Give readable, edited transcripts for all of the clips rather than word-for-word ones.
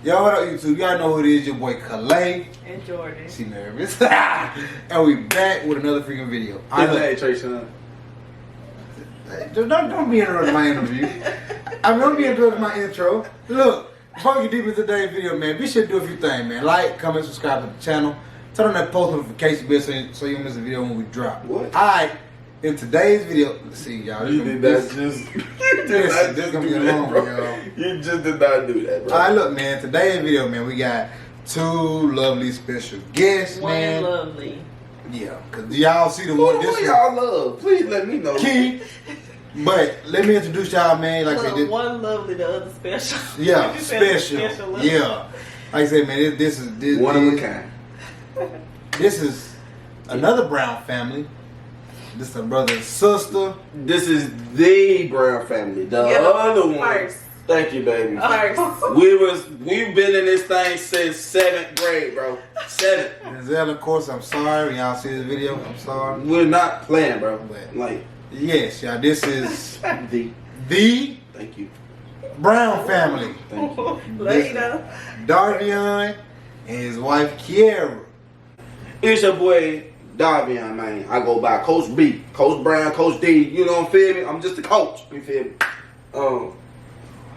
Yo, what up, YouTube? Y'all know who it is. Your boy Calais. And Jordan. She nervous. And we back with another freaking video. Hey, Trey, son. Don't be interrupting my interview. I'm gonna be interrupting my intro. Look, before we get deep into today's video, man, be sure to do a few things, man. Like, comment, subscribe to the channel. Turn on that post notification bell so you don't miss a video when we drop. What? Alright, in today's video, let's see, y'all. This is gonna be a long one, y'all. You just did not do that, bro. Alright, look, man. Today's video, man, we got two lovely special guests, man. One lovely. Yeah, cause y'all see the one. Who y'all love? Please let me know. Key. But let me introduce y'all, man. Like I said, one lovely, the other special. Yeah, special. Yeah, like I said, man, this is one of a kind. This is another Brown family. This is a brother and sister. This is the Brown family. The other one. First. Thank you, baby. First. We've been in this thing since 7th grade, bro. 7th. Denzel, of course, I'm sorry. When y'all see this video, I'm sorry. We're not playing, bro. But Like, yes, y'all, this is the. Thank you. Brown family. Thank you. Later. Darvion and his wife Kiera. It's your boy Davion, man. I go by Coach B, Coach Brown, Coach D. You know what I'm feel me? I'm just a coach. You feel me?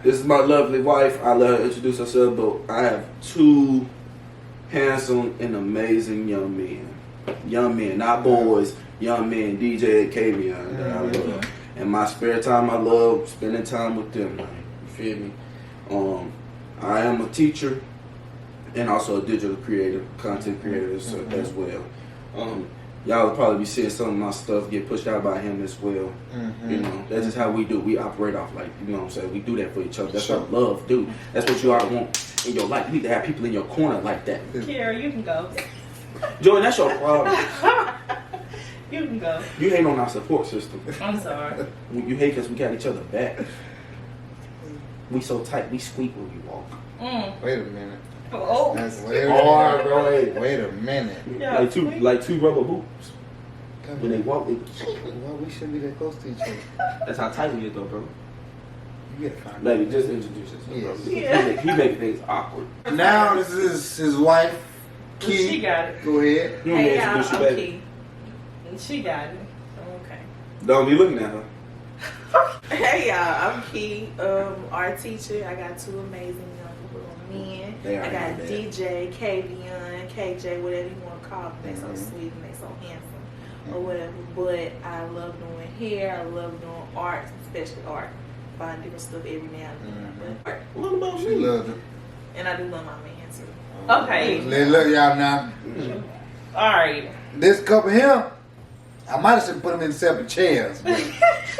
This is my lovely wife. I let her introduce herself, but I have two handsome and amazing young men. Young men, not boys. Young men, DJ and Kavion, that I love. In my spare time, I love spending time with them, man. You feel me? I am a teacher and also a digital creator, content creator as well. Y'all will probably be seeing some of my stuff get pushed out by him as well. You know, that's just how we do. We operate off like, you know what I'm saying? We do that for each other. That's what love do. That's what you all want in your life. You need to have people in your corner like that. Kiera, you can go. Jordan, that's your problem. You can go. You hate on our support system. I'm sorry. You hate because we got each other back. We so tight, we squeak when we walk. Wait a minute. Oh. Hard, bro. Wait a minute. Yeah, like two rubber boots. When they walk, Well, we shouldn't be that close to each other. that's how tight we get though, bro. You gotta find Lady, just introduce yourself, Yes. bro. Yeah. He make things awkward. Now this is his wife, Key. She got it. Go ahead. You want me Hey, to y'all, introduce I'm you, baby? Key. And she got it. Okay. Don't be looking at her. Hey y'all, I'm Key, our teacher. I got two amazing young little men. They are I got not bad. DJ, Kavion, KJ, whatever you want to call them. They so sweet and they so handsome or whatever. But I love doing hair. I love doing art, especially art. Find different stuff every now and then. But What about She me? loves it. and I do love my man too. Okay. Look, y'all now. All right. This couple here, I might have should put them in separate chairs. But,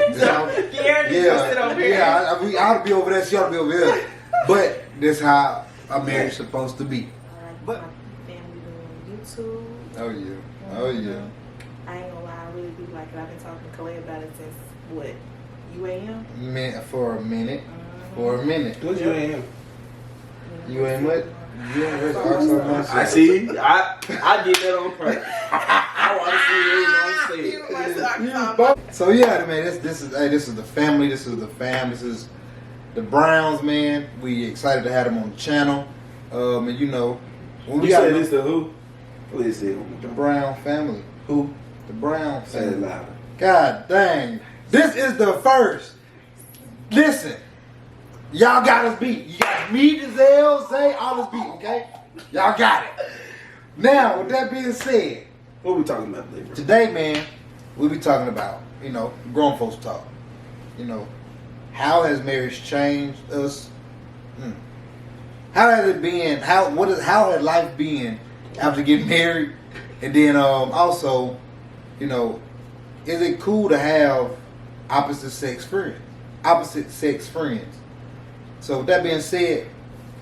Kiera, you sit over here. yeah. I ought to be over there. She ought to be over here. But this how a marriage supposed to be. But my family doing YouTube. Oh yeah. Oh yeah. I ain't gonna lie, I really do like it. I've been talking to Calais about it since what? UAM? For a minute. For a minute. What's your name? You ain't what? You ain't ready to argue myself. I see. I did that on purpose. I want to see everyone say it. So yeah, man, this is the family. This is the fam. This is the Browns, man. We excited to have them on the channel. And you know, when we You got said this to who? Please say it. the Brown family. Who? The Brown Say it family. louder. God dang, this is the first. Listen, y'all got us beat. You got me, Denzel, Zay, all us beat. Okay, y'all got it. Now, with that being said, What we talking about today, bro? today, man, we'll be talking about, you know, grown folks talk. You know, how has marriage changed us? How has it been? How had life been after getting married? And then also, you know, is it cool to have opposite sex friends? So with that being said,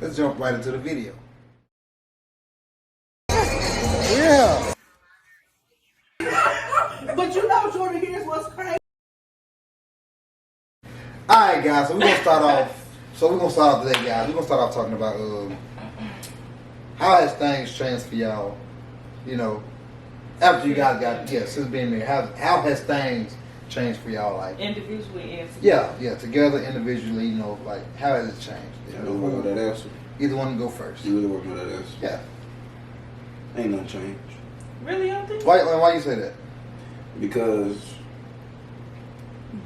let's jump right into the video. Yeah. But you know, Jordan, here's what's crazy. Alright guys, so we're gonna start off today, guys. We're gonna start off talking about how has things changed for y'all, you know, after you guys got since being married. How has things changed for y'all, like Individually and yeah, together, individually, you know, like how has it changed? I don't know that answer. Either one go first. You really working with that? Yeah. Ain't nothing changed. Really, I don't think. Why you say that? Because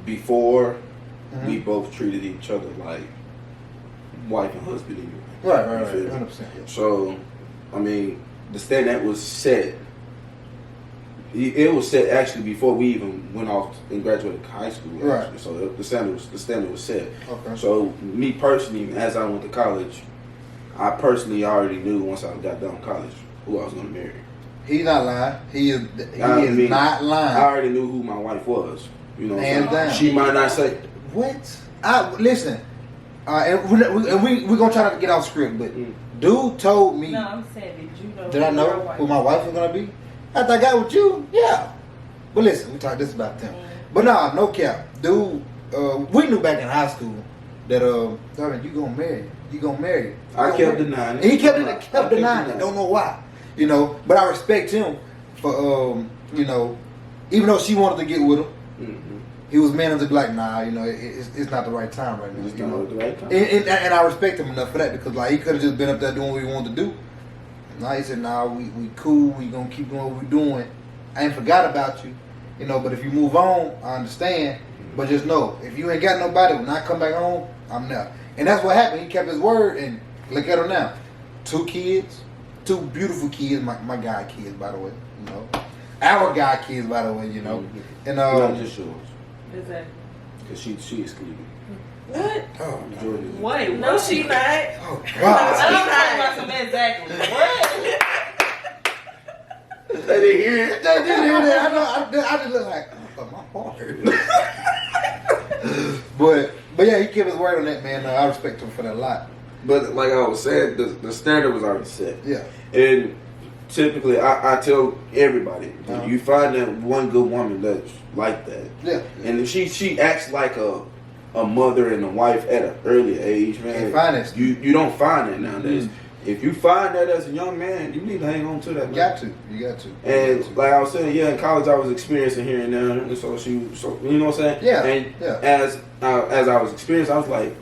before Mhm. we both treated each other like wife and husband anyway. Right, You feel me? 100%. Yeah. So, I mean, the standard that was set, it was set actually before we even went off and graduated high school. Right. Actually. So the standard was set. Okay. So me personally, as I went to college, I personally already knew once I got done with college who I was going to marry. He's not lying. He is I mean, not lying. I already knew who my wife was. You know, what I'm Hands saying? down. She might not say. What? Listen. And we gonna try not to get off script, but dude told me. No, I'm saying, did you know? Did I know who my wife was gonna be? After I got with you, yeah. But listen, we talked this about them. But nah, no cap, dude. We knew back in high school that you gonna marry. You gonna marry. I kept denying it. And he kept denying it. Don't know why. You know, but I respect him for you know, even though she wanted to get with him. Mm-hmm. He was man enough to be like, nah, you know, it's not the right time right now. It's You not know? the right time. And I respect him enough for that because like he could have just been up there doing what he wanted to do. Now he said, nah, we cool, we gonna keep doing what we doing. I ain't forgot about you, you know. But if you move on, I understand. But just know, if you ain't got nobody, when I come back home, I'm there. And that's what happened. He kept his word, and look at him now. 2 kids, 2 beautiful kids. My guy kids, by the way. You know, our guy kids, by the way. You know, and Not just yours. Exactly. Because she excluded. What? oh, Majority. Wait, no, she not. oh I'm God. talking about some exactly. What? They didn't hear it. I just look like, oh, my heart. but yeah, he kept his word on that, man. I respect him for that a lot. But like I was saying, the standard was already set. Yeah. And typically, I tell everybody, Uh-huh. you find that one good woman that's like that. Yeah. And if she acts like a mother and a wife at an early age, man. Can't find that. You don't find that nowadays. Mm-hmm. If you find that as a young man, you need to hang on to that. You got to. You got to. And like I was saying, yeah, in college I was experiencing here and there, and so you know what I'm saying? Yeah, And yeah. as I was experiencing, I was like,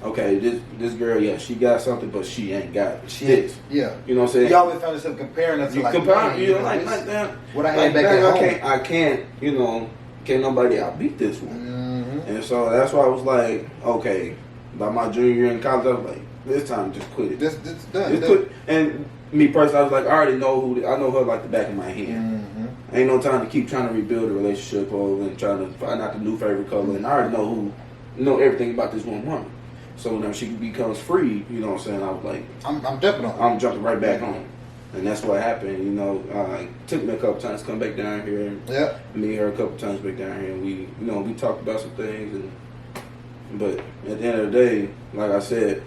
okay, this girl, yeah, she got something, but she ain't got this. Yeah. You know what I'm saying? You always find yourself comparing us to You like, compare, man, you know, this- like that. what I had Like, back dang, at home. I can't, you know, can't nobody outbeat this one. Mm-hmm. And so that's why I was like, okay, by my junior year in college, I was like, this time just quit it. This done. Just quit. And me personally, I was like, I already know I know her like the back of my hand. Mm-hmm. Ain't no time to keep trying to rebuild a relationship or and trying to find out the new favorite color. And I already know everything about this one woman. So when she becomes free, you know what I'm saying, I was like, I'm jumping on. I'm jumping right back on. And that's what happened, you know. It took me a couple times to come back down here. And Yeah. me and her a couple times back down here. And we talked about some things. But at the end of the day, like I said,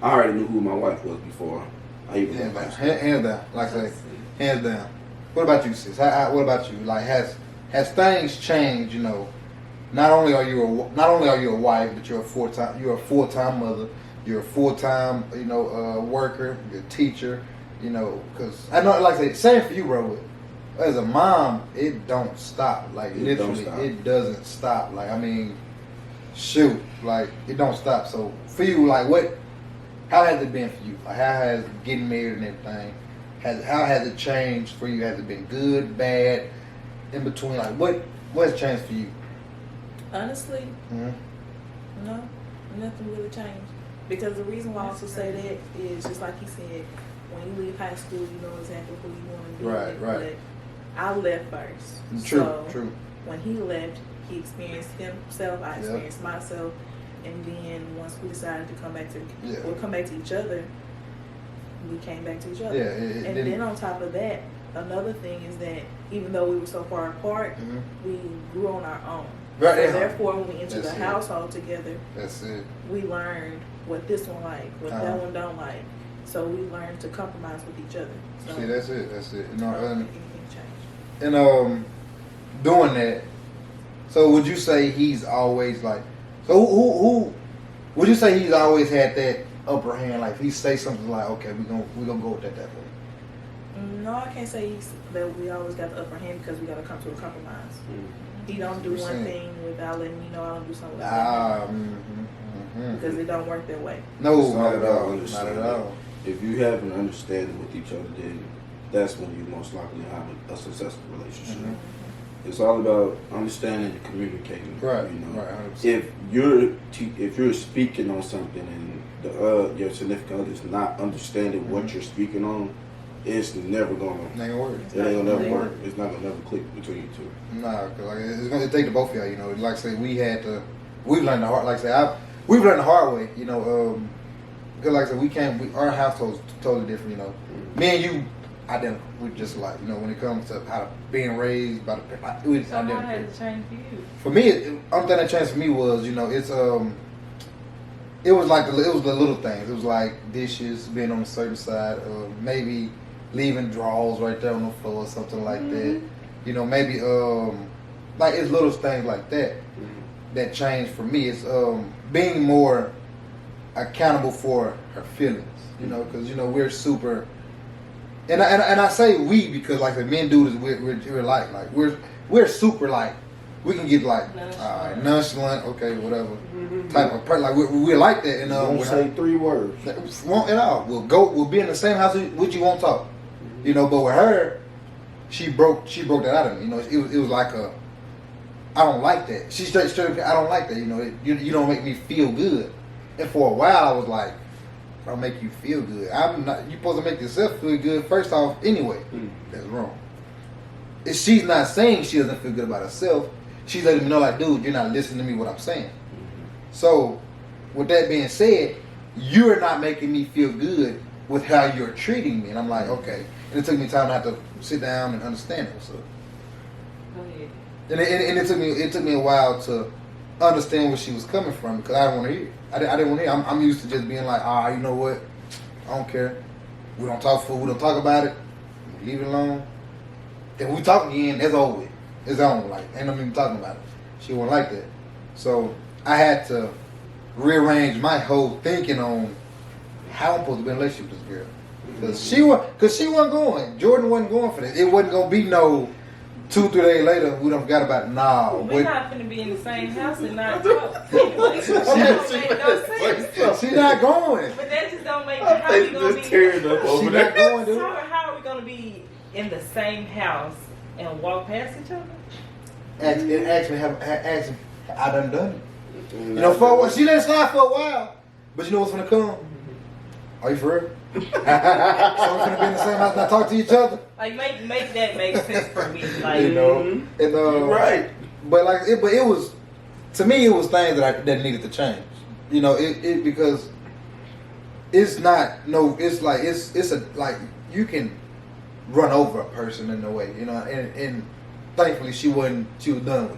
I already knew who my wife was before I even Hands met down. her. Hands down. Like I say, hands down. What about you, sis? What about you? Like, has things changed? You know, not only are you a wife, but you're a full-time mother. You're a full-time, worker. You're a teacher. You know, because I know, like I say, same for you, bro. As a mom, it don't stop. Like It don't literally, stop. it doesn't stop. Like I mean, shoot, like it don't stop. So for you, like what? How has it been for you? Like how has getting married and everything? How has it changed for you? Has it been good, bad, in between? Like what's changed for you? Honestly, Mm-hmm. no, nothing really changed. Because the reason why I also say that is just like he said, when you leave high school, you know exactly who you want to be. Right, right. But I left first. True, So true. when he left, he experienced himself. I experienced myself. And then once we decided to come back to each other, we came back to each other. Yeah, and then on top of that, another thing is that even though we were so far apart, we grew on our own. Right. So Yeah. therefore, when we entered That's the it. household together, That's it. we learned what this one like, what Uh-huh. that one don't like. So we learned to compromise with each other. So See, that's it. That's it. I don't think anything changed. And doing that. So would you say he's always like? So who would you say he's always had that upper hand? Like if he say something like, "Okay, we gonna go with that way." No, I can't say that we always got the upper hand because we got to come to a compromise. He don't do one thing without letting me know. I don't do something without letting me know. because it don't work that way. No, It's not at all. Not understanding. at all. If you have an understanding with each other, then that's when you most likely have a successful relationship. It's all about understanding and communicating. Right. You know, Right. 100%. if you're speaking on something and your significant other is not understanding what you're speaking on, it's never gonna. Ain't gonna work. It ain't gonna never work. It's not gonna never click between you two. Nah, cause like it's gonna take the both of y'all. You know, like I say, we've learned the hard. Like I say, we've learned the hard way. You know, because like I said, our households totally different. You know, me and you, identical. We're just like, you know, when it comes to how being raised by the we So how identical. has it changed for you? For me, only thing that changed for me was, you know, it was like it was the little things. It was like dishes being on a certain side, maybe leaving drawers right there on the floor or something like that. You know, maybe like it's little things like that that changed for me. It's being more accountable for her feelings. You know, because you know we're super. And I say we because like the men do this, we're like we're super like we can get like nonchalant, okay, whatever type of person. Like we're like that, and Don't say 3 words. won't at all. We'll be in the same house with you, won't talk, you know. But with her, she broke that out of me. You know, it was like a I don't like that. She straight I don't like that. You know, you don't make me feel good. And for a while, I was like, I'll make you feel good. I'm not. You're supposed to make yourself feel good first off. Anyway, that's wrong. If she's not saying she doesn't feel good about herself, she's letting me know, like, dude, you're not listening to me what I'm saying. So, with that being said, you're not making me feel good with how you're treating me, and I'm like, okay. And it took me time to have to sit down and understand it. So, Go ahead. and it took me a while to understand where she was coming from because I didn't want to hear it. I didn't want to hear it. I'm used to just being like, you know what? I don't care. We don't talk about it. We leave it alone. If we talk again, that's over with. It's on. Like, ain't no even talking about it. She wasn't like that. So I had to rearrange my whole thinking on how I'm supposed to be in a relationship with this girl. Because she wasn't going. Jordan wasn't going for this. It wasn't going to be no 2-3 days later, we done forgot about it. Nah. We're not finna be in the same house and not talk. Anyway, that don't make no sense. She not going. But that just don't make how we gonna be tearing up She over not there. going, dude. how are we gonna be in the same house and walk past each other? Ask me, I done it. You know, for a while, she let it slide for a while, but you know what's gonna come? Are you for real? So we're gonna be in the same house and not talk to each other? Like make that make sense for me. Like You know, and You're right. But it was to me, it was things that needed to change. You know, it because it's not no. It's like it's a like you can run over a person in a way. You know, and thankfully she was done with it.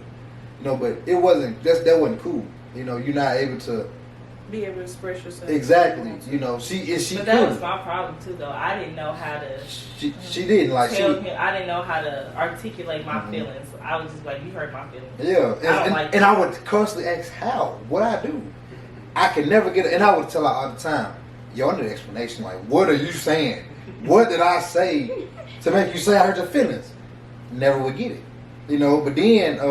You know, but it wasn't that wasn't cool. You know, you're not able to be able to express yourself. exactly. You know, she But that was my problem too, though. I didn't know how to. She didn't like tell him. I didn't know how to articulate my feelings. I was just like, you hurt my feelings. Yeah, and I would constantly ask how, what I do. I could never get it, and I would tell her all the time, yo, I need an explanation. Like, what are you saying? What did I say to make you say I hurt your feelings? Never would get it, you know. But then, I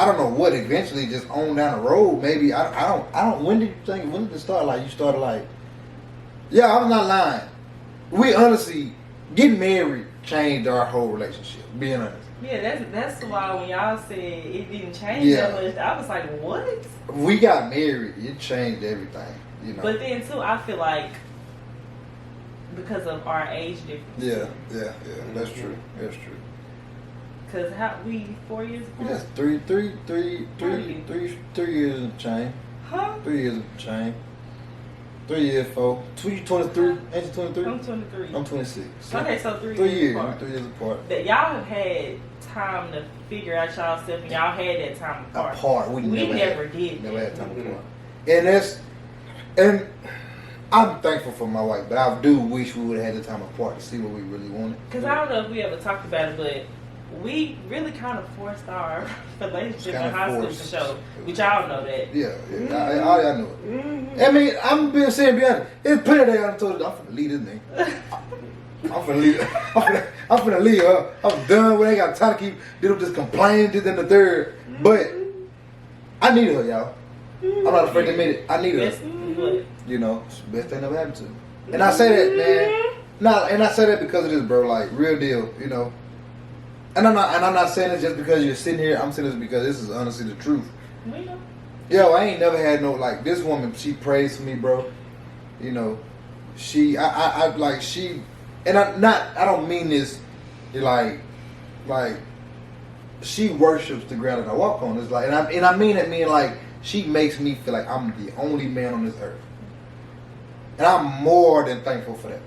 don't know what. Eventually, just on down the road, maybe I don't. When did it start? Like you started like, yeah, I'm not lying. We honestly getting married changed our whole relationship. Being honest. Yeah, that's why when y'all said it didn't change that much, I was like, what? We got married. It changed everything. You know. But then too, I feel like because of our age difference. Yeah. That's true. That's true. Cause we 4 years apart. That's three years and change. Huh? 3 years and change. 3 years, 4. You 23? Ain't you 23? I'm 23. I'm 26. Okay, so 3 3 years years. apart. 3 years apart. That y'all have had time to figure out y'all self, and y'all had that time apart. We never did. Never had time apart. And I'm thankful for my wife, but I do wish we would have had the time apart to see what we really wanted. Cause I don't know if we ever talked about it, but we really kind of forced our relationship in high school for sure. But y'all know that. Yeah. All y'all know it. I mean, I'm being honest. It's plenty of days I told her, I'm finna leave this nigga. I'm finna leave her. I'm done. We ain't got time to keep dealing with this complaining, this and the third. But I needed her, y'all. I'm not afraid to admit it. I need her. You know, it's the best thing that ever happened to me. And I say that, man. And I say that because of this, bro. Like, real deal, you know. And I'm not saying this just because you're sitting here. I'm saying this because this is honestly the truth. Yo, I ain't never had no, like, this woman, she prays for me, bro. You know, I don't mean this, like, she worships the ground that I walk on. It's like, and I mean it, like, she makes me feel like I'm the only man on this earth. And I'm more than thankful for that.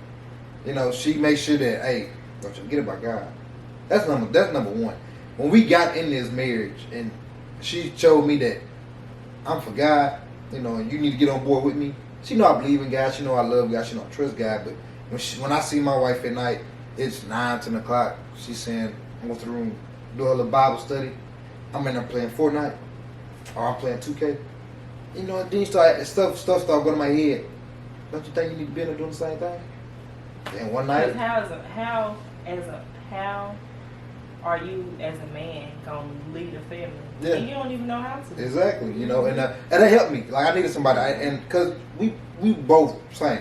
You know, she makes sure that, hey, don't you forget about God. That's number one. When we got in this marriage, and she showed me that I'm for God, you know, and you need to get on board with me. She know I believe in God. She know I love God. She know I trust God. But when I see my wife at night, it's 9, 10 o'clock. She's saying, I go to the room, do a little Bible study. I'm in there playing Fortnite, or I'm playing 2K. You know, and then stuff start going to my head. Don't you think you need to be in there doing the same thing? And one night, How are you as a man gonna lead a family? Yeah. And you don't even know how to. Exactly, you know, and that helped me. Like, I needed somebody, and because we both saying,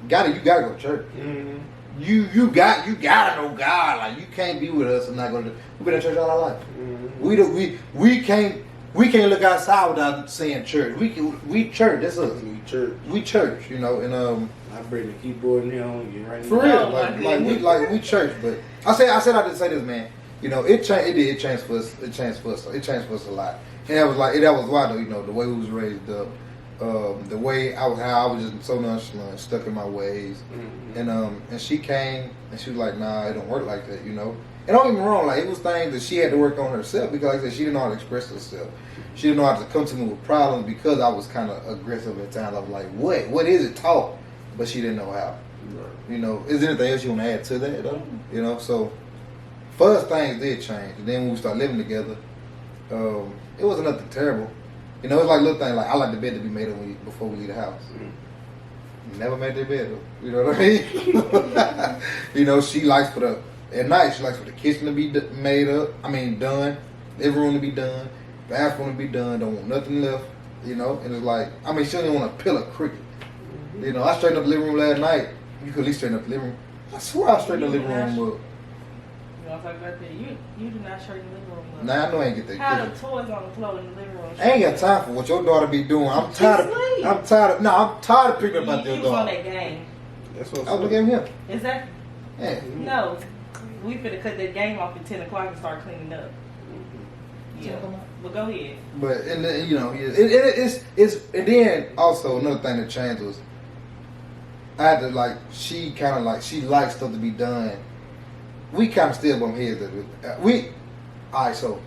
you gotta go to church. Mm-hmm. You gotta know God. Like, you can't be with us and not go to. We've been in church all our life. Mm-hmm. We can't look outside without saying church. We church. That's us. We church. You know, and I bring the keyboard in here on you right now. for real, we church. But I didn't say this, man. You know, it changed for us. It changed for us a lot. And that was why, though. You know, the way we was raised up, the way how I was just so nonchalant, stuck in my ways. Mm-hmm. And she came and she was like, nah, it don't work like that. You know. And don't get me wrong, like, it was things that she had to work on herself because, like I said, she didn't know how to express herself. She didn't know how to come to me with problems because I was kind of aggressive at times. I was like, what is it? Talk. But she didn't know how. Right. You know, is there anything else you want to add to that, though? You know, so first things did change. And then when we started living together, it wasn't nothing terrible. You know, it's like little things like I like the bed to be made up before we leave the house. Never made their bed up. You know what I mean? You know, she likes at night, she likes for the kitchen to be done. Living room to be done. Bathroom to be done. Don't want nothing left. You know, and it's like, she don't even want a pillow cricket. You know, I straightened up the living room last night. You could at least straighten up the living room. I swear I straightened the living room up. You want to talk about that? You do not straighten the living room up. Nah, I know I ain't get that. How the toys on the floor in the living room? I ain't got time for what your daughter be doing. I'm tired of picking up about your daughter. You was on that game. That's what I was looking at him. Is that? Yeah. No. We finna cut that game off at 10 o'clock and start cleaning up. Yeah. But go ahead. But, and then, you know, it's and then also another thing that changed was I had to, she likes stuff to be done. We kind of still bump heads at it. Alright, so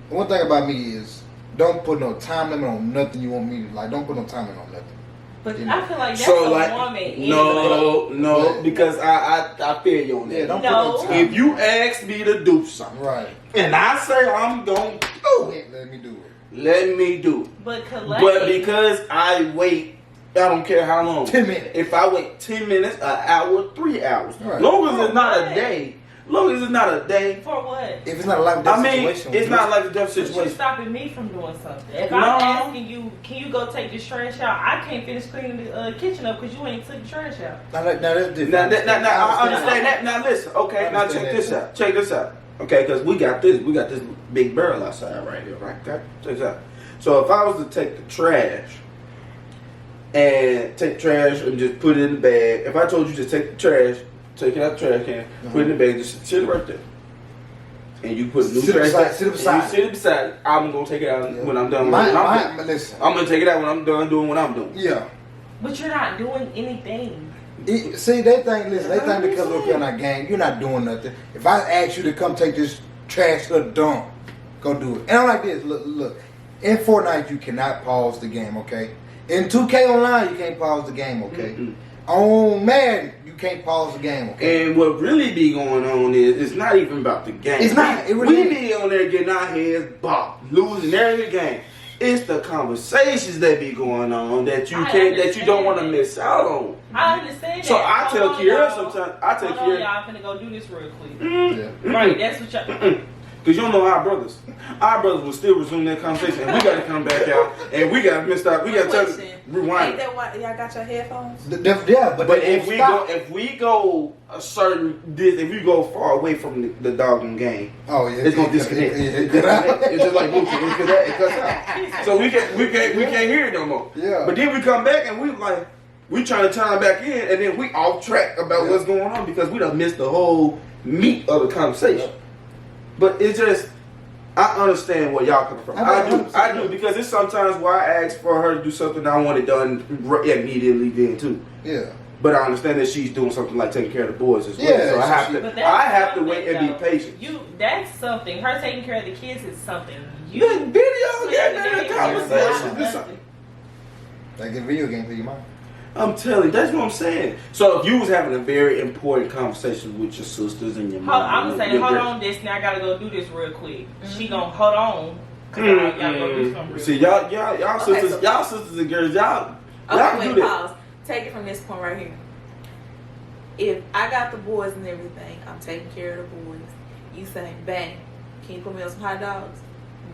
one thing about me is don't put no time limit on nothing you want me to, don't put no time limit on nothing. But you know? I feel like that's a woman. No, because I feel you on that. Yeah, don't put no time. If you ask me to do something, right, and I say I'm going to do it, let me do it. But because I wait, I don't care how long. 10 minutes. If I wait 10 minutes, an hour, 3 hours. Right. Long as it's not a day. For what? If it's not a life or death situation. It's not a life or death situation. You're stopping me from doing something. If I'm asking you, can you go take this trash out? I can't finish cleaning the kitchen up because you ain't took the trash out. Now that's different. Now I understand that. Now listen, okay. Now check this out. Okay, because we got this big barrel outside right here, right? Okay, check this out. So if I was to take the trash and just put it in the bag, if I told you to take the trash, take it out the trash can, put it in the bag, just sit it right there. And you put new trash. Sit it beside. I'm gonna take it out when I'm done. Listen, I'm gonna take it out when I'm done doing what I'm doing. Yeah. But you're not doing anything. They think because we're playing our game, you're not doing nothing. If I ask you to come take this trash to the dump, go do it. And I'm like this. Look. In Fortnite, you cannot pause the game. Okay. In 2K online, you can't pause the game. Okay. Mm-hmm. On Madden, you can't pause the game, okay? And what really be going on is it's not even about the game. It's not. It really we be on there getting our heads bopped, losing every game. It's the conversations that be going on that you don't want to miss out on. I understand that. So I tell Kiera sometimes. Y'all finna go do this real quick. Yeah. Right, that's what y'all. Because you don't know our brothers. Our brothers will still resume that conversation, and we got to come back out, and we got to miss out. We got to tell rewind. Ain't that why y'all got your headphones? Yeah, But if we go a certain distance, if we go far away from the doggone game, it's gonna disconnect. It's just like Bluetooth. It cuts out. So we can't hear it no more. Yeah. But then we come back and we trying to chime back in, and then we off track about what's going on because we done missed the whole meat of the conversation. Yeah. But it's just, I understand where y'all coming from. I do because it's sometimes where I ask for her to do something I want it done immediately then too. Yeah. But I understand that she's doing something like taking care of the boys as well. Yeah, so I have to wait and be patient. That's something. Her taking care of the kids is something. You video game conversation. Like a video game for your mom. I'm telling you, that's what I'm saying. So if you was having a very important conversation with your sisters and your mom, I'm gonna say, hold on, Destiny, I gotta go do this real quick. She gonna hold on. I gotta go do something real See, quick. y'all sisters and girls, y'all Okay, do pause. Take it from this point right here. If I got the boys and everything, I'm taking care of the boys. You say, bang, can you put me on some hot dogs?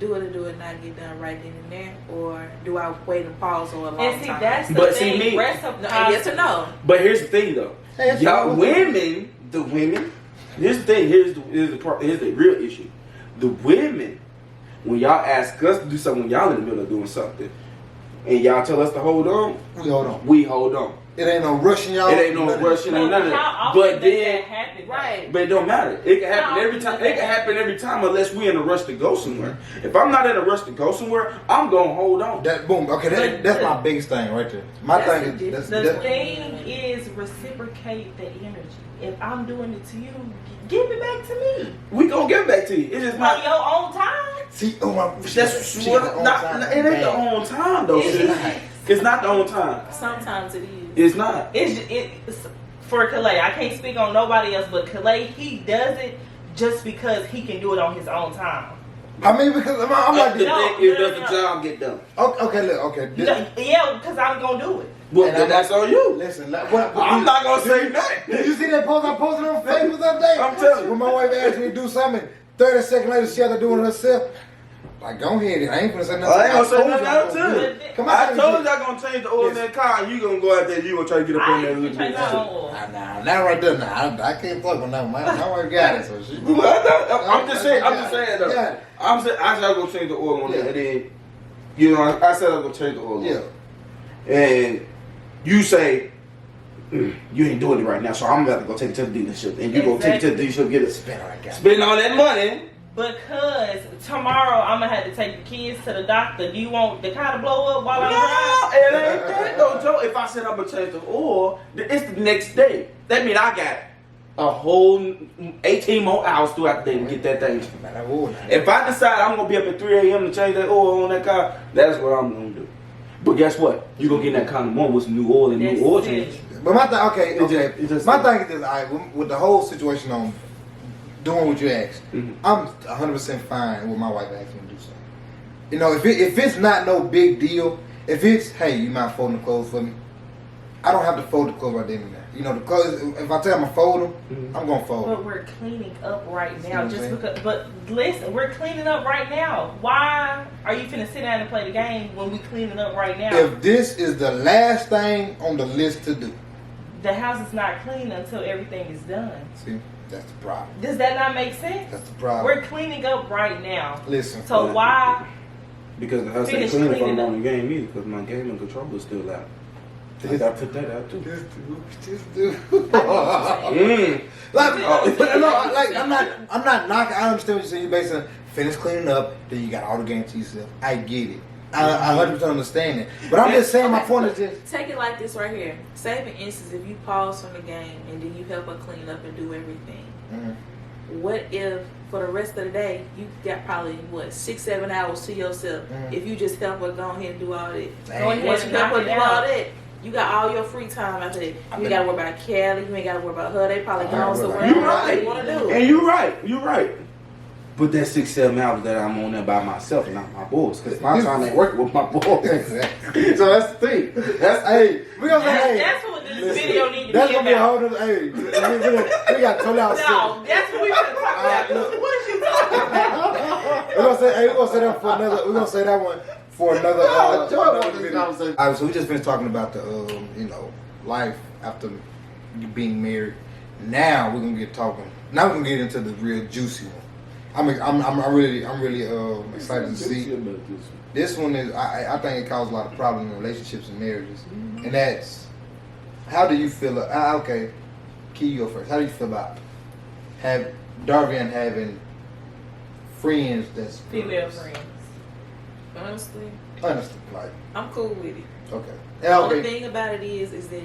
Do it or do it not get done right then and there? Or do I wait and pause or a long And see, time? that's the But thing. see, me- Yes or no? But here's the thing, though. Hey, Y'all women, the women. Here's the thing. Here's the real issue. The women, when y'all ask us to do something, when y'all in the middle of doing something, and y'all tell us to hold on, we hold on. It ain't no rushing y'all. It ain't no rushing, ain't none of that. But then, Right. but it don't matter. It can happen every time. It can happen every time unless we in a rush to go somewhere. If I'm not in a rush to go somewhere, I'm gonna hold on. That boom. Okay, that's my biggest thing right there. My thing is the thing is reciprocate the energy. If I'm doing it to you, give it back to me. We gonna give it back to you. It's just On not. your own time. See, That's what. It ain't the own time though. It's not the own time. Sometimes it is. It's not. It's for Calais. I can't speak on nobody else, but Calais, he does it just because he can do it on his own time. I mean, because I'm like, the thing is, does the job get done? Okay, look, okay. Yeah, because I'm gonna do it. Well, then that's on you. Listen, I'm not gonna say nothing. Did you see that post I posted on Facebook the other day? I'm telling you. When my wife asked me to do something, 30 seconds later she had to do it herself. Like, go ahead. I ain't gonna say nothing. I ain't gonna say nothing else too. Come on, I told you I'm gonna change the oil in that car, and you gonna go out there, you gonna try to get up on that little bit. Nah, not right there. Nah, I can't fuck with that. My wife got it, so she. I'm just saying though. Yeah. I said I'm gonna change the oil on that, and then, you know, I said I'm gonna change the oil. Yeah. And you say you ain't doing it right now, so I'm about to go take it to the dealership, and you go take it to the dealership, get it spend all that money. Because tomorrow I'm gonna have to take the kids to the doctor. Do you want the car to blow up while I'm No, driving? it ain't that though, Joe. If I said I'm gonna change the oil, it's the next day. That means I got a whole 18 more hours throughout the day to get that thing. If I decide I'm gonna be up at 3 a.m. to change that oil on that car, that's what I'm gonna do. But guess what? You gonna get in that kind of one with some new oil and new oil change. But my thing, okay. My thing is this: with the whole situation on doing what you asked, I'm 100% fine with my wife asking me to do something. You know, if it's not no big deal, if it's, hey, you mind folding the clothes for me? I don't have to fold the clothes right then and there. You know, the clothes, if I tell them to fold them, I'm going to fold them. But we're cleaning up right now. But listen, we're cleaning up right now. Why are you finna sit down and play the game when we cleaning up right now? If this is the last thing on the list to do. The house is not clean until everything is done. See, that's the problem. Does that not make sense? That's the problem. We're cleaning up right now. Listen. So why? Because the house ain't clean if I'm on the game either, because my gaming controller is still out. I gotta put that out too. This dude. I'm not knocking. I understand what you're saying. You basically finish cleaning up, then you got all the games to yourself. I get it. I 100% understand it. But I'm just saying my point is just take it like this right here. Say for instance, if you pause from the game and then you help her clean up and do everything. What if for the rest of the day you got probably 6-7 hours to yourself? If you just help her go ahead and do all that. Once you help her do all that, you got all your free time after that. You ain't got to worry about Kelly. You ain't got to worry about her. They probably gone somewhere else. They want to do. And you're right. But that 6-7 hours that I'm on there by myself and not my boys, because my time ain't working with my boys. Exactly. So that's the thing. That's what this video needs to be that's gonna be a about. whole nother. Hey, we got totally out. No, that's what we want to talk about. What is you talking about? say that for another. We're gonna say that one for another. conversation. All right, so we just finished talking about the life after being married. Now we're gonna get talking. Now we're gonna get into the real juicy one. I'm really excited to see. This one is I think it causes a lot of problems in relationships and marriages, and that's how do you feel? Okay, Key, you go first. How do you feel about Darvian having friends that's Female friends. Honestly, like I'm cool with it. okay. The only thing about it is that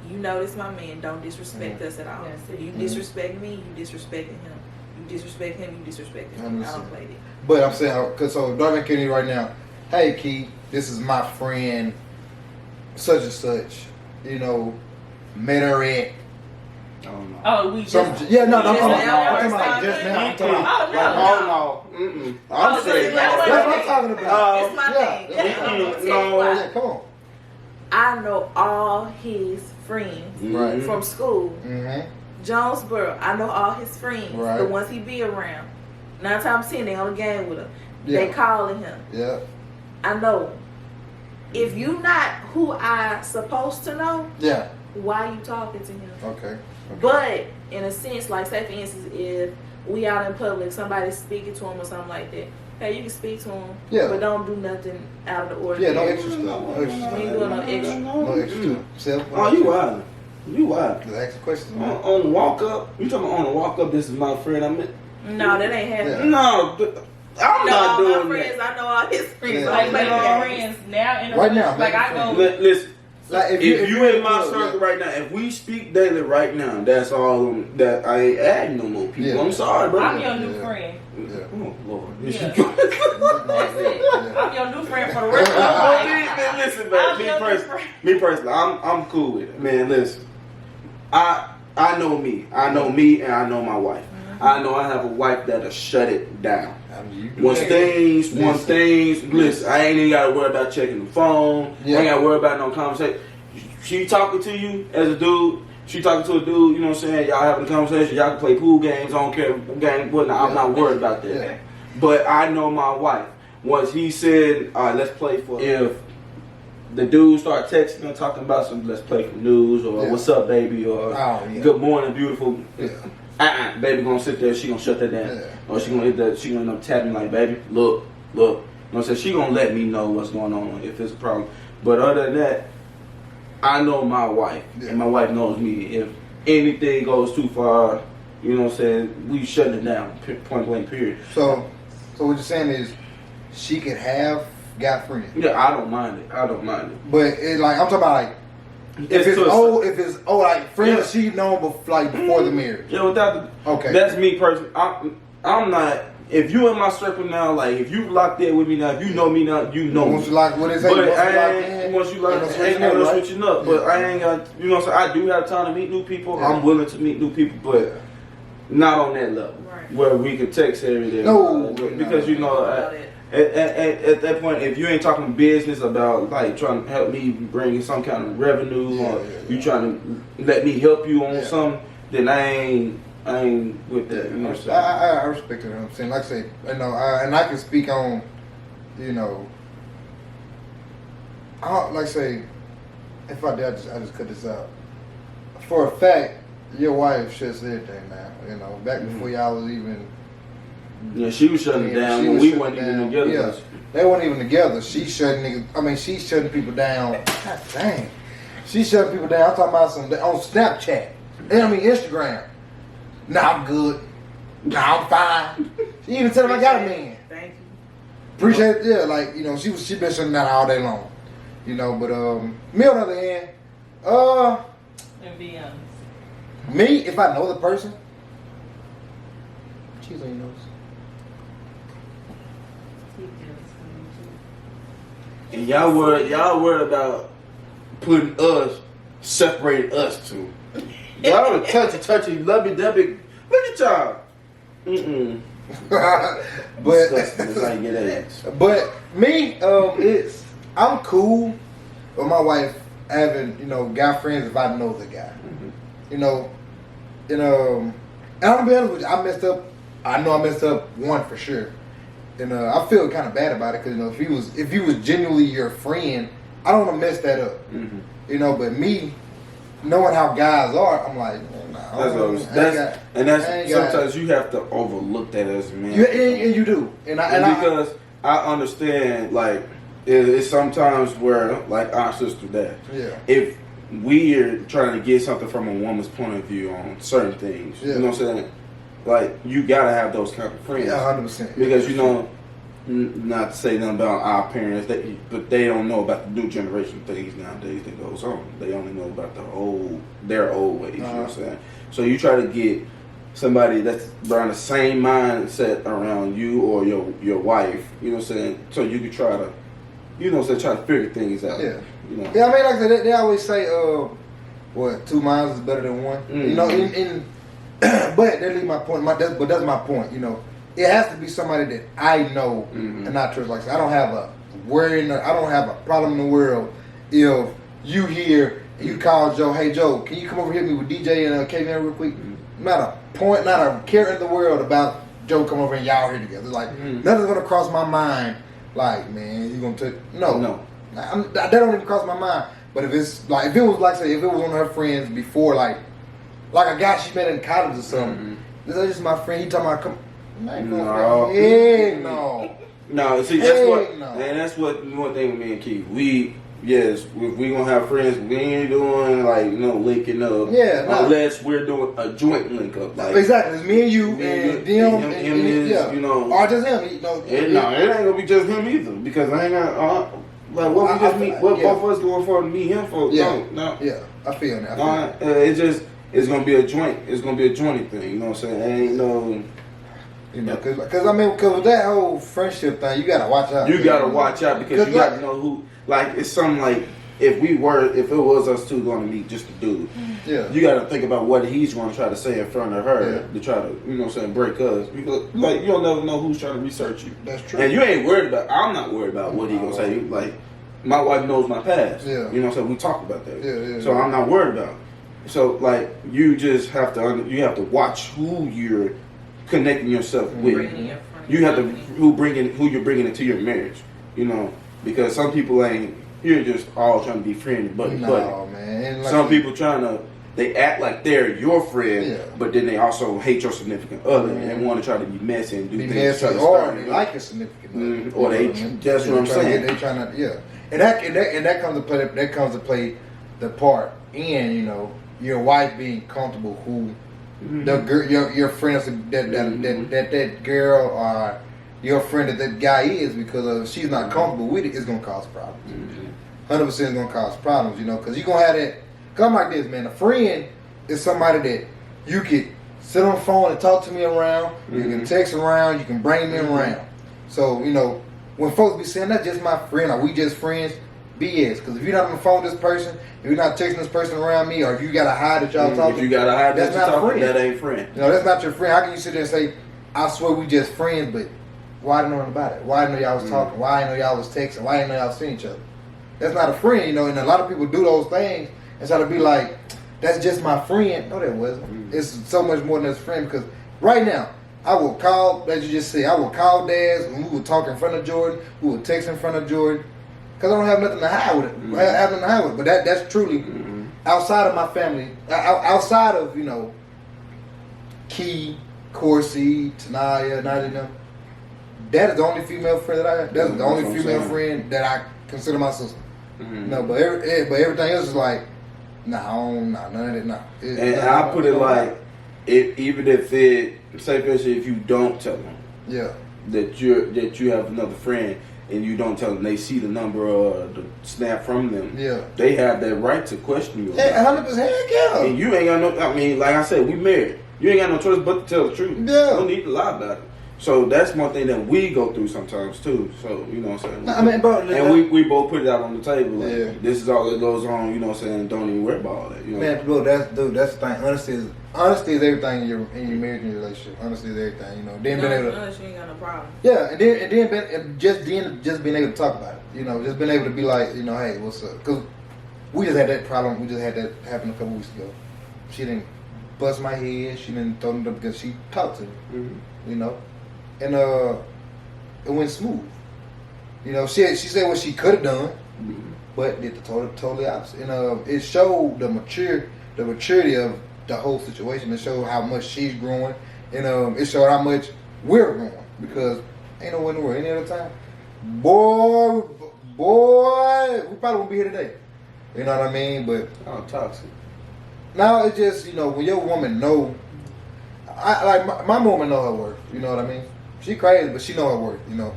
you know this my man. Don't disrespect us at all. Yes. If you disrespect me, you disrespecting him. You disrespect him, you disrespecting him. I don't play that. But I'm saying, cause so Darvin Kennedy right now, hey Key, this is my friend, such and such. Met her at. Oh, we just. I'm talking about now. just now. I'm talking Oh, about. no. No. Oh, I'm so saying. that's That's what I'm talking about. It's my Yeah. thing. I'm gonna tell you No. why. Yeah, come on. I know all his friends Right. from school. Mm-hmm. Jonesboro, I know all his friends, Right. the ones he be around. 9 times 10, they on the game with him. Yeah. They calling him. Yeah. I know. If you not who I supposed to know, Yeah. why you talking to him? Okay. But in a sense, like say for instance, if we out in public, somebody's speaking to him or something like that, hey, you can speak to him, Yeah. but don't do nothing out of the Yeah, ordinary. no extra stuff. No extra We stuff. ain't doing no extra. No extra stuff. Self. Oh, you wild. You wild. Just ask the questions, man. On the walk up, you talking about on the walk up? This is my friend. I met. No, that ain't happening. No, I'm No, not all doing my friends, that. I know all his friends. Yeah. Don't Like, play make the our games. friends now in a Right now, Like, make I go. Listen, Like if you in my yeah. circle right now, if we speak daily right now, that's all. That I ain't adding no more people. Yeah. I'm sorry, bro. I'm your new Yeah. friend. Yeah. Oh Lord. Yeah. That's That's it. Yeah. I'm your new friend for the rest of my life. Listen, I'm man. your new friend. Me personally, I'm cool with it, man. Listen, I know me. I know me, and I know my wife. I know I have a wife that'll shut it down. Once things, listen, I ain't even gotta worry about checking the phone. Yeah. I ain't gotta worry about no conversation. She talking to you as a dude. She talking to a dude. You know what I'm saying? Y'all having a conversation. Y'all can play pool games. I don't care game whatnot. I'm not worried about that. Yeah. But I know my wife. Once he said, "All right, let's play for," if the dude start texting and talking about some, let's play for news or Yeah. what's up, baby, or yeah. good morning, beautiful. Yeah. Baby gonna sit there. She gonna shut that down. Yeah. Or she gonna hit that. She gonna end up tapping like, baby, look. You know what I'm saying? She gonna let me know what's going on if it's a problem. But other than that, I know my wife, Yeah. and my wife knows me. If anything goes too far, you know what I'm saying, we shut it down. Point blank. Period. So what you're saying is, she could have got friends, Yeah, I don't mind it. but it, like I'm talking about like if it's old like friends she known before the marriage. Yeah, without the Okay. That's me personally. I'm not. If you in my circle now, like if you locked in with me now, if you know me now, you know Once me. you like what is it? But once you like, ain't no switching up. But I ain't got, you know what I'm saying? I do have time to meet new people. Yeah. I'm willing to meet new people, but not on that level Right. where we can text every day. No. Because you know, at that point, if you ain't talking business about like trying to help me bring in some kind of revenue, or you trying to let me help you on something, then I ain't with that. You know what I'm saying? I respect it. You know what I'm saying, like I say, and I can speak on, like I say, if I did, I just cut this out. For a fact, your wife shuts everything down. Back before y'all was even. Yeah, she was shutting it down when we weren't even together. Yeah, they weren't even together. She's shutting people down. God dang. She's shutting people down. I'm talking about on Snapchat. Instagram. Nah, I'm good. Nah, I'm fine. She even tell him I got a man. Thank you. Appreciate it. Yeah, she been shutting down all day long. But me on the other hand, And be honest. me, if I know the person, cheese on your nose. And y'all worried about putting separating us two. Y'all are touchy, lovey-dovey. Look at y'all. But Disgusting. That's how you get ass. But me, I'm cool with my wife having guy friends if I know the guy. And I'm gonna be honest with you, I messed up I know I messed up one for sure, and I feel kind of bad about it because if he was genuinely your friend, I don't want to mess that up. Mm-hmm. But me knowing how guys are, I'm like, nah, sometimes you have to overlook that as a man. And you do, because I understand like it's sometimes where like our sister that if we're trying to get something from a woman's point of view on certain things, you know what I'm saying? Like you gotta have those kind of friends. Yeah, 100%. Because not to say nothing about our parents, but they don't know about the new generation things nowadays that goes on. They only know about their old ways. You know what I'm saying? So you try to get somebody that's around the same mindset around you or your wife. You know what I'm saying? So you can try to, try to figure things out. Yeah. Yeah, I mean, like I said, they always say, 2 miles is better than one. Mm-hmm. But that leaves my point. But that's my point. It has to be somebody that I know and not trust. Like I said, I don't have a worry. I don't have a problem in the world if you hear and you call Joe. Hey Joe, can you come over here with me with DJ and Kevin real quick? Not a care in the world about Joe come over and y'all here together. Like nothing's gonna cross my mind. Like man, you gonna take no. That don't even cross my mind. But if it's like if it was one of her friends before like a guy she met in college or something, this is just my friend. He talking about come. No. See, that's what one thing with me and Keith. If we gonna have friends, we ain't doing linking up. Unless we're doing a joint link up. Like exactly, it's me and you and them and or just him. It ain't gonna be just him either because I ain't got what both of us going for to meet him for. No. Yeah, I feel that. It's gonna be a joint. It's gonna be a jointy thing. You know what I'm saying? Ain't no. Because with that whole friendship thing, you gotta watch out. You gotta watch out because you gotta know who. Like it's something like if it was us two going to meet just a dude. Yeah. You gotta think about what he's going to try to say in front of her to try to break us because you'll never know who's trying to research you. That's true. And you ain't worried about. I'm not worried about what he gonna say. Like my wife knows my past. Yeah. You know what I'm saying? We talk about that. Yeah. So I'm not worried about it. So you just have to watch who you're connecting yourself with. You have to who you're bringing into your marriage. Because some people you're just all trying to be friends, buddy. Man. Some people they act like they're your friend, but then they also hate your significant other and want to try to be messy and do things. Or they like your significant other. Or that's what I'm saying. They trying to, and that comes to play. That comes to play the part in your wife being comfortable who the girl, your friends that girl or your friend that guy is because if she's not comfortable with it, it's gonna cause problems. 100% is gonna cause problems, because you're gonna have that. Come like this, man. A friend is somebody that you could sit on the phone and talk to me around. You can text around. You can bring me around. So when folks be saying that's just my friend, or we just friends. BS, because if you're not on the phone with this person, if you're not texting this person around me, or if you gotta hide that y'all talking, if you gotta hide that's not a friend. That ain't friend. That's not your friend. How can you sit there and say, "I swear we just friends," but why I didn't know about it? Why I didn't know y'all was talking? Why I didn't know y'all was texting? Why I didn't know y'all seen each other? That's not a friend, And a lot of people do those things and try to be like, "That's just my friend." No, that wasn't. It's so much more than a friend because right now. I will call, as you just said, I will call Daz and we would talk in front of Jordan. We would text in front of Jordan. Because I don't have nothing to hide with it. I have nothing to hide with it. But that's truly outside of my family, outside of, Key, Corsi, Tanaya, Nadia, that is the only female friend that I have. That's the only female friend that I consider my sister. No, but everything else is like, none of that, no. And I put it like, even if it, say for instance, if you don't tell them that you have another friend, and you don't tell them, they see the number or the snap from them. Yeah, they have that right to question you. 100%, yeah. And you ain't got no. I mean, like I said, we married. You ain't got no choice but to tell the truth. Yeah, you don't need to lie about it. So that's one thing that we go through sometimes too. So you know what I'm saying. And we both put it out on the table. Like, this is all that goes on. You know what I'm saying. Don't even worry about all that. Man, bro, that's the thing. Honesty is everything in your marriage and your relationship. Honesty is everything. Then being able to. Honestly, you ain't got no problem. Yeah, and then just being able to talk about it. Just being able to be like, hey, what's up? Because we just had that problem. We just had that happen a couple weeks ago. She didn't bust my head. She didn't throw me up because she talked to me. you know, and it went smooth. You know, she said what she could have done, but did the totally opposite. And it showed the maturity of the whole situation. It showed how much she's growing, and it showed how much we're growing, because ain't no way in the world any other time, boy, we probably won't be here today. You know what I mean? But toxic. now it's just, you know, when your woman know, my woman know her worth. You know what I mean? She crazy, but she know her worth. You know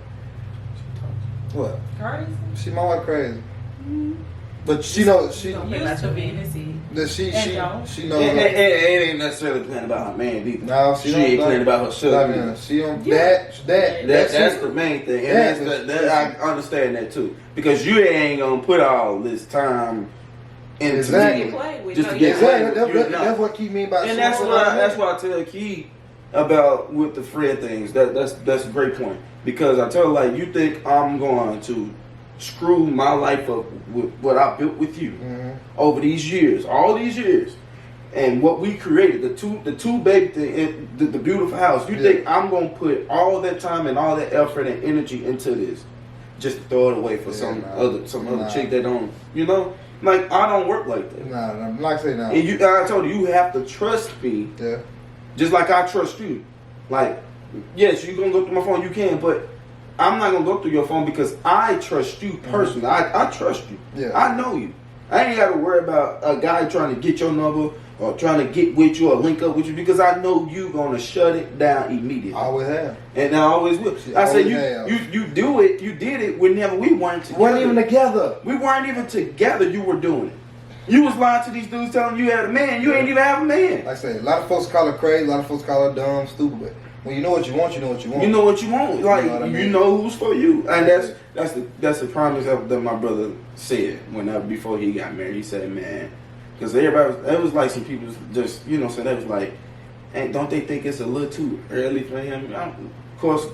what? Crazy. She my wife crazy, but she knows she. Don't play about your business. That she knows. It ain't necessarily playing about her man either. No, she ain't playing about herself. I mean, she on that's it. the main thing, and I understand that too, because you ain't gonna put all this time into Exactly. me just to get Exactly. played. That's what keep me about. And that's why I tell Key about with the friend things. That's a great point, because I tell her, like, you think I'm going to screw my life up with what I built with you over these years, all these years, and what we created, the two baby thing, the beautiful house. You think I'm gonna put all that time and all that effort and energy into this just to throw it away for some other chick that don't, you know? Like, I don't work like that. Nah, like I say now. And I told you have to trust me, just like I trust you. Like, yes, you gonna go through my phone, you can, but I'm not gonna go through your phone because I trust you personally. I trust you. Yeah. I know you. I ain't got to worry about a guy trying to get your number or trying to get with you or link up with you, because I know you gonna shut it down immediately. I always have, and I always will. I said you do it. You did it whenever we weren't together. We weren't even together. We weren't even together. You were doing it. You was lying to these dudes telling you had a man. You ain't even have a man. Like I say, a lot of folks call her crazy. A lot of folks call her dumb, stupid. But when you know what you want, you know what you want. You know what you want. Like, you know, what I mean? You know who's for you. And that's the prime example that my brother said before he got married. He said, man, because it was like some people just, you know, so that was like, hey, don't they think it's a little too early for him? Of course,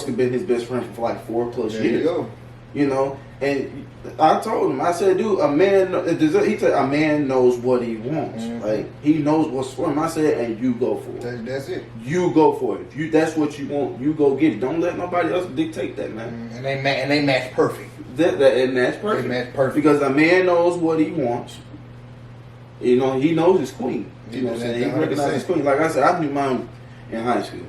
he's been his best friend for like 4+ years. You go. You know, and I told him, I said, dude, he said, a man knows what he wants. Like, he knows what's for him. I said, and you go for it. That's it. You go for it. If that's what you want, you go get it. Don't let nobody else dictate that, man. And they match perfect. And that's perfect. They match perfect. Because a man knows what he wants. You know, he knows his queen. You know what I'm saying? He recognizes his queen. Like I said, I knew mine in high school.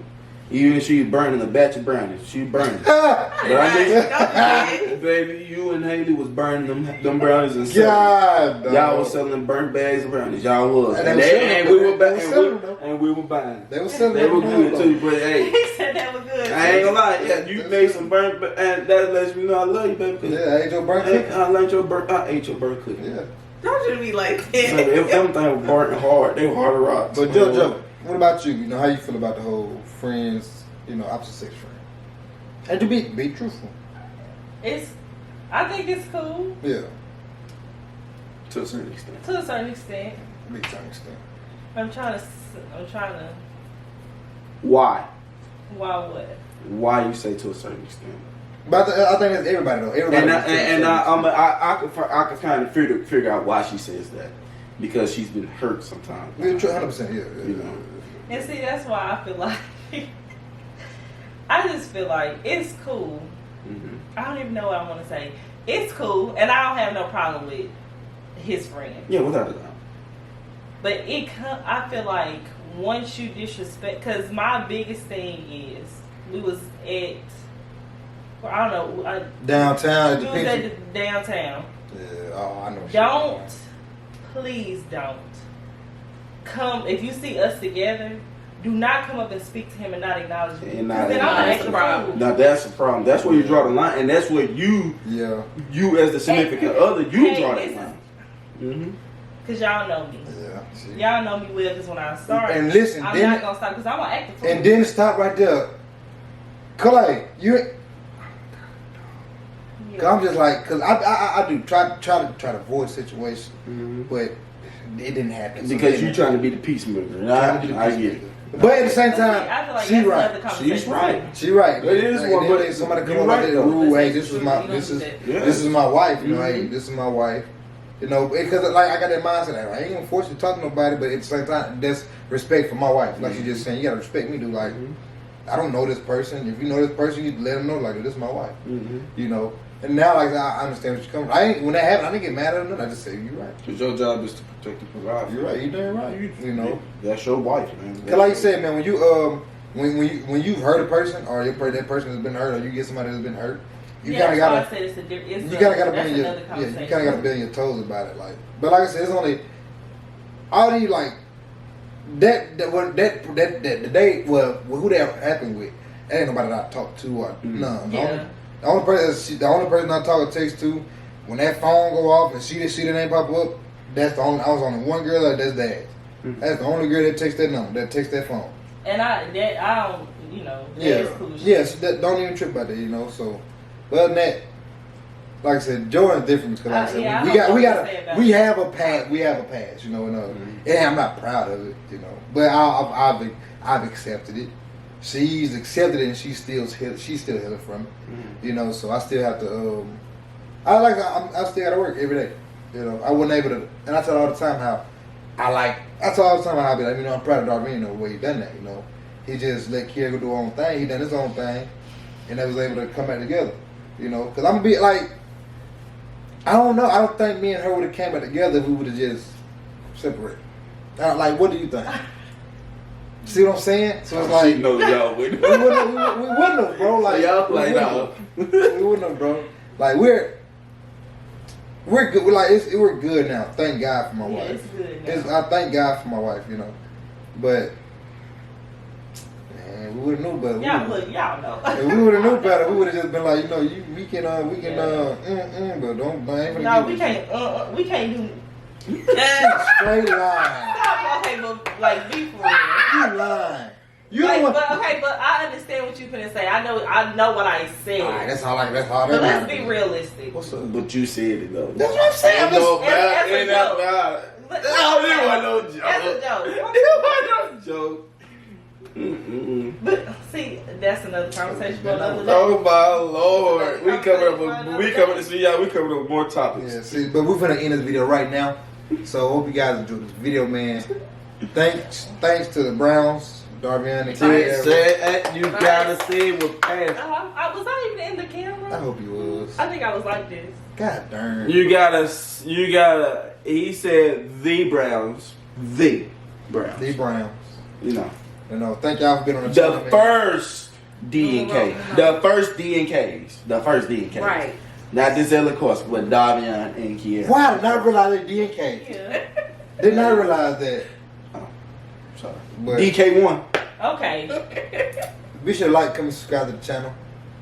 Even if she was burning a batch of brownies, she burning. But I knew, baby, you and Haley was burning them brownies and selling. Y'all was selling burnt bags of brownies. Y'all was. And we were buying. They were selling. They were good too. But hey, He said that was good. I ain't gonna lie. Yeah, you made some burnt, and that lets me know I love you, baby. Yeah, I ate your burnt cookie. I ate your burnt cookie. Yeah. Don't you be like that. Baby, everything was burnt and hard. They were hard to rock. But JoJo, what about you? You know, how you feel about the whole friends, you know, opposite sex friend? And to be truthful. I think it's cool. Yeah. To a certain extent. To a certain extent. Big time extent. I'm trying to. Why? Why what? Why you say to a certain extent? But I think that's everybody though. Everybody. I can kind of figure out why she says that, because she's been hurt sometimes. 100%. Yeah. You know. And see, that's why I feel like I just feel like it's cool. Mm-hmm. I don't even know what I want to say. It's cool, and I don't have no problem with his friend. Yeah, without a doubt. But I feel like once you disrespect, because my biggest thing is we was at. I don't know. Downtown. We was at the downtown. Yeah. Oh, I know. Don't, please don't come. If you see us together, do not come up and speak to him and not acknowledge me. That's the problem. Now that's the problem. That's where you draw the line, and that's where you as the significant other, draw that line. Mm-hmm. Cause y'all know me. Yeah. See? Y'all know me well. Cause when I start, and listen, I'm not gonna stop. Cause I'm gonna act the fool. And then stop right there, Clay. I'm just like, cause I do try to avoid situations, but it didn't happen. Because you trying to be the peacemaker. I get it. But at the same time, I feel like she's right. She's right. She's right. It is one, but somebody come up with the rule. Hey, this is my wife. You know, hey, Mm-hmm. this is my wife. You know, because like I got that mindset. Like, I ain't gonna force you to talk to nobody, but at the same time, that's respect for my wife. Like you just saying, you gotta respect me, dude. Like, I don't know this person. If you know this person, you let them know like this is my wife. Mm-hmm. You know. And now like I understand what you're coming. When that happened, I didn't get mad at them. I just say you're right. Because your job is to protect and provide. You're right. You're damn right. You know. That's your wife, man. Cause like you said, man, when you when you've hurt a person or that person has been hurt or you get somebody that's been hurt, you kind of gotta gotta be on your toes about it. Like, but like I said, it's only all these like the day who that happened with. That ain't nobody that I talk to or none. Yeah. The only person I talk or text to when that phone go off and she the name pop up. That's the only. I was on the one girl that's that. That's the only girl that takes that number, that takes that phone. And I don't, you know, Yeah. cool shit. Yes, don't even trip about that, you know. So, but other than that, like I said, Jordan's different because like I said, yeah, we have a past, you know. And I'm not proud of it, you know. But I've accepted it. She's accepted it, and she's still healing from it, you know. So I still have to. I still got to work every day, you know. I wasn't able to, and I tell her all the time how. I tell all the time how I be like, you know, I'm proud of Darvin, the way he done that, you know. He just let Kiera go do her own thing. He done his own thing, and they was able to come back together, you know. Because I'm going to be like, I don't know. I don't think me and her would have came back together if we would have just separated. Like, what do you think? See what I'm saying? So it's like, no, y'all we wouldn't have, bro. Like, y'all play out. We wouldn't have, bro. Like, we're good. We're good now. Thank God for my wife. It's good now. I thank God for my wife, you know. But man, we would have knew better. Y'all know. If we would have knew better, we would have just been like, you know, we can, but don't ain't gonna No, give we can't do. straight line. Stop, okay, but like be for real. You lying. You Like, don't want. but I understand what you're gonna say. I know what I said. All right, that's all. That's but let's be realistic. What's up? But you said it though. That's what I'm saying. I'm just- as a joke. It wasn't no joke. As a joke. It wasn't no joke. But see, that's another conversation for another day. Oh my Lord, we coming up with more topics. Yeah, see, but we're gonna end this video right now. So hope you guys enjoyed this video, man. Thanks to the Browns, Darvin and Kiera. You gotta say it was past. Was I even in the camera? I hope you was. I think I was like this. God darn. You gotta. He said the Browns. The Browns. You know. You know, thank y'all for being on the channel. The first D and K. The first D and Ks. The first D and Ks. Right. Not this other course, but Davion and Kiera. Wow, did not realize they DK. Yeah. Did not realize that. Oh, sorry. But DK1. Okay. be sure to like, comment, subscribe to the channel.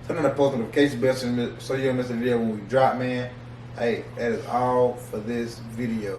Turn on the post notification bell so you don't miss a video when we drop, man. Hey, that is all for this video.